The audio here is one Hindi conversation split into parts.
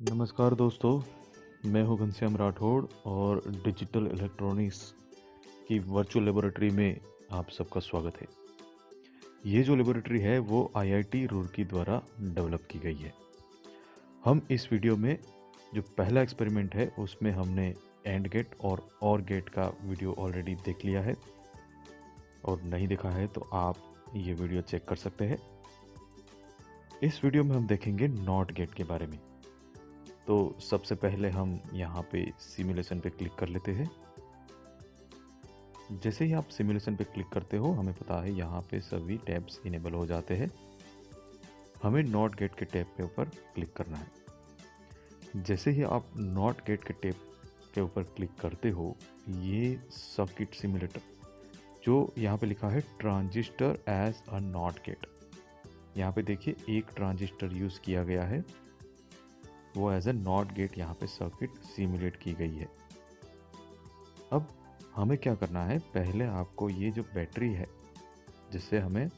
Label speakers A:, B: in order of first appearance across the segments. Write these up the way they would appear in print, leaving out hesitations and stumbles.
A: नमस्कार दोस्तों, मैं हूं घनश्याम राठौड़ और डिजिटल इलेक्ट्रॉनिक्स की वर्चुअल लेबोरेटरी में आप सबका स्वागत है। ये जो लेबोरेटरी है वो आईआईटी रुड़की द्वारा डेवलप की गई है। हम इस वीडियो में जो पहला एक्सपेरिमेंट है उसमें हमने एंड गेट और गेट का वीडियो ऑलरेडी देख लिया है, और नहीं देखा है तो आप ये वीडियो चेक कर सकते हैं। इस वीडियो में हम देखेंगे नॉट गेट के बारे में। तो सबसे पहले हम यहाँ पे सिमुलेशन पे क्लिक कर लेते हैं। जैसे ही आप सिमुलेशन पे क्लिक करते हो, हमें पता है यहाँ पे सभी टैब्स इनेबल हो जाते हैं। हमें नॉट गेट के टैब के ऊपर क्लिक करना है। जैसे ही आप नॉट गेट के टैब के ऊपर क्लिक करते हो, ये सर्किट सिमुलेटर जो यहाँ पे लिखा है transistor as a not gate, यहाँ पे देखिए एक ट्रांजिस्टर यूज़ किया गया है, वो एज ए नॉट गेट यहाँ पे सर्किट सिमुलेट की गई है। अब हमें क्या करना है, पहले आपको ये जो बैटरी है जिससे हमें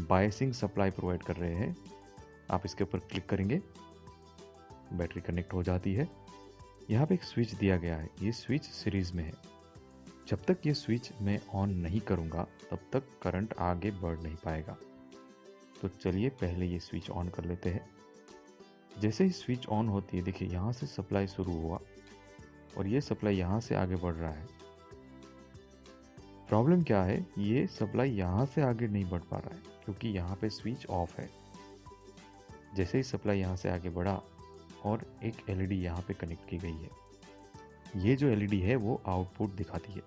A: बायसिंग सप्लाई प्रोवाइड कर रहे हैं, आप इसके ऊपर क्लिक करेंगे, बैटरी कनेक्ट हो जाती है। यहाँ पे एक स्विच दिया गया है, ये स्विच सीरीज में है। जब तक ये स्विच मैं ऑन नहीं करूँगा तब तक करंट आगे बढ़ नहीं पाएगा। तो चलिए पहले ये स्विच ऑन कर लेते हैं। जैसे ही स्विच ऑन होती है, देखिए यहाँ से सप्लाई शुरू हुआ और ये सप्लाई यहाँ से आगे बढ़ रहा है। प्रॉब्लम क्या है, ये सप्लाई यहाँ से आगे नहीं बढ़ पा रहा है क्योंकि यहाँ पे स्विच ऑफ है। जैसे ही सप्लाई यहाँ से आगे बढ़ा और एक एलईडी यहाँ पे कनेक्ट की गई है, ये जो एलईडी है वो आउटपुट दिखाती है।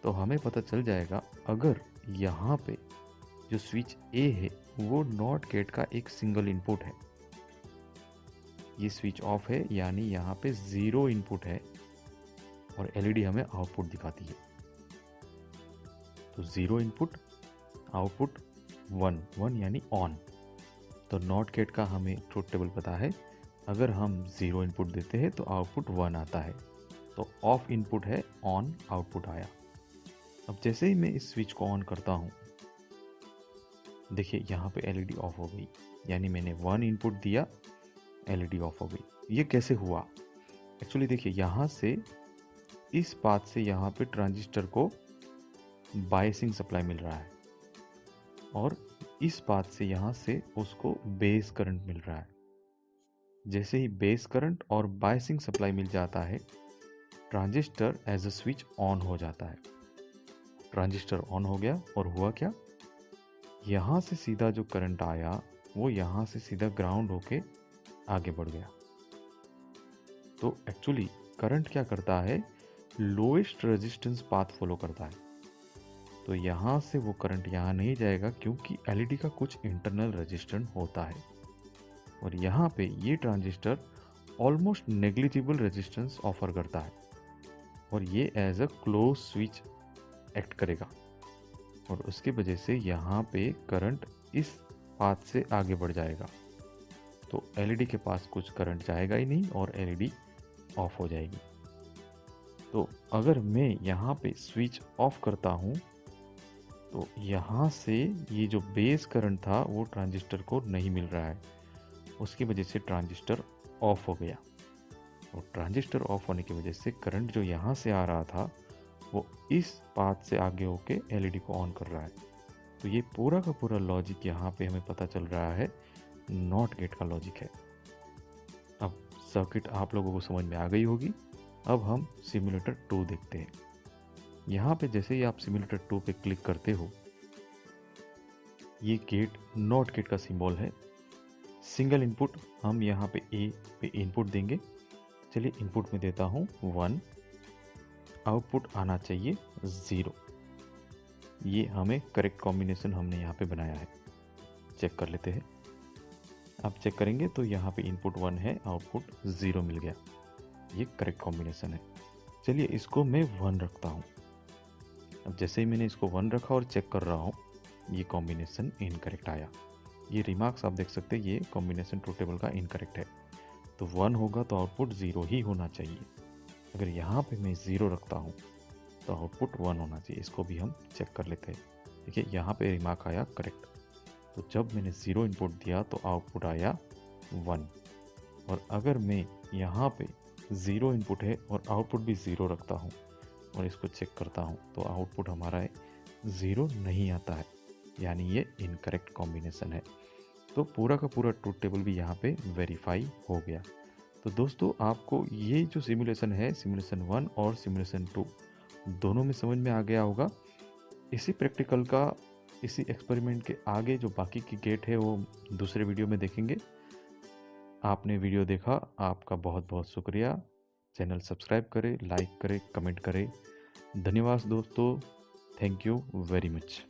A: तो हमें पता चल जाएगा अगर यहाँ पे जो स्विच ए है वो नॉट गेट का एक सिंगल इनपुट है, ये स्विच ऑफ है, यानी यहाँ पे ज़ीरो इनपुट है और एलईडी हमें आउटपुट दिखाती है। तो ज़ीरो इनपुट, आउटपुट 1 यानी ऑन। तो नॉट गेट का हमें ट्रुथ टेबल पता है, अगर हम ज़ीरो इनपुट देते हैं तो आउटपुट 1 आता है। तो ऑफ इनपुट है, ऑन आउटपुट आया। अब जैसे ही मैं इस स्विच को ऑन करता हूँ, देखिए यहाँ पे एलईडी ऑफ हो गई, यानी मैंने 1 इनपुट दिया, एलईडी ऑफ हो गई। ये कैसे हुआ? एक्चुअली देखिए यहाँ से इस पाथ से यहाँ पे ट्रांजिस्टर को बायसिंग सप्लाई मिल रहा है और इस पाथ से यहाँ से उसको बेस करंट मिल रहा है। जैसे ही बेस करंट और बायसिंग सप्लाई मिल जाता है, transistor as a switch on हो जाता है। ट्रांजिस्टर ऑन हो गया और हुआ क्या, यहाँ से सीधा जो करंट आया वो यहाँ से सीधा ग्राउंड होके आगे बढ़ गया। तो एक्चुअली करंट क्या करता है, लोएस्ट रेजिस्टेंस पाथ फॉलो करता है। तो यहाँ से वो करंट यहाँ नहीं जाएगा क्योंकि एलईडी का कुछ इंटरनल रेजिस्टेंस होता है, और यहाँ पे ये transistor almost negligible resistance offer करता है और ये as a close switch act करेगा, और उसकी वजह से यहाँ पे करंट इस पाथ से आगे बढ़ जाएगा। तो एलईडी के पास कुछ करंट जाएगा ही नहीं और एलईडी ऑफ हो जाएगी। तो अगर मैं यहाँ पे स्विच ऑफ करता हूँ तो यहाँ से ये जो बेस करंट था वो ट्रांजिस्टर को नहीं मिल रहा है, उसकी वजह से ट्रांजिस्टर ऑफ हो गया। और ट्रांजिस्टर ऑफ होने की वजह से करंट जो यहाँ से आ रहा था वो इस पाथ से आगे होके एलईडी को ऑन कर रहा है। तो ये पूरा का पूरा लॉजिक यहाँ पे हमें पता चल रहा है, नॉट गेट का लॉजिक है। अब सर्किट आप लोगों को समझ में आ गई होगी। अब हम सिमुलेटर 2 देखते हैं। यहाँ पे जैसे ही आप सिमुलेटर 2 पे क्लिक करते हो, ये गेट नॉट गेट का सिंबल है। सिंगल इनपुट हम यहाँ पे ए पे इनपुट देंगे। चलिए इनपुट में देता हूँ 1, आउटपुट आना चाहिए 0। ये हमें करेक्ट कॉम्बिनेशन हमने यहाँ पे बनाया है, चेक कर लेते हैं। आप चेक करेंगे तो यहाँ पे इनपुट 1 है, आउटपुट 0 मिल गया। ये करेक्ट कॉम्बिनेशन है। चलिए इसको मैं 1 रखता हूँ। अब जैसे ही मैंने इसको 1 रखा और चेक कर रहा हूँ, ये कॉम्बिनेशन इनकरेक्ट आया। ये रिमार्क्स आप देख सकते हैं, ये कॉम्बिनेशन ट्रुथ टेबल का इनकरेक्ट है। तो 1 होगा तो आउटपुट 0 ही होना चाहिए। अगर यहाँ पे मैं 0 रखता हूँ तो आउटपुट 1 होना चाहिए। इसको भी हम चेक कर लेते हैं। देखिए यहाँ पे रिमार्क आया करेक्ट। तो जब मैंने 0 इनपुट दिया तो आउटपुट आया 1। और अगर मैं यहाँ पे 0 इनपुट है और आउटपुट भी 0 रखता हूँ और इसको चेक करता हूँ तो आउटपुट हमारा 0 नहीं आता है, यानी ये इनकरेक्ट कॉम्बिनेशन है। तो पूरा का पूरा ट्रूथ टेबल भी यहाँ पे वेरीफाई हो गया। तो दोस्तों आपको ये जो सिमुलेशन है, सिमुलेशन 1 और सिमुलेशन 2 दोनों में समझ में आ गया होगा। इसी प्रैक्टिकल का, इसी एक्सपेरिमेंट के आगे जो बाकी की गेट है वो दूसरे वीडियो में देखेंगे। आपने वीडियो देखा, आपका बहुत बहुत शुक्रिया। चैनल सब्सक्राइब करें, लाइक करें, कमेंट करें। धन्यवाद दोस्तों, थैंक यू वेरी मच।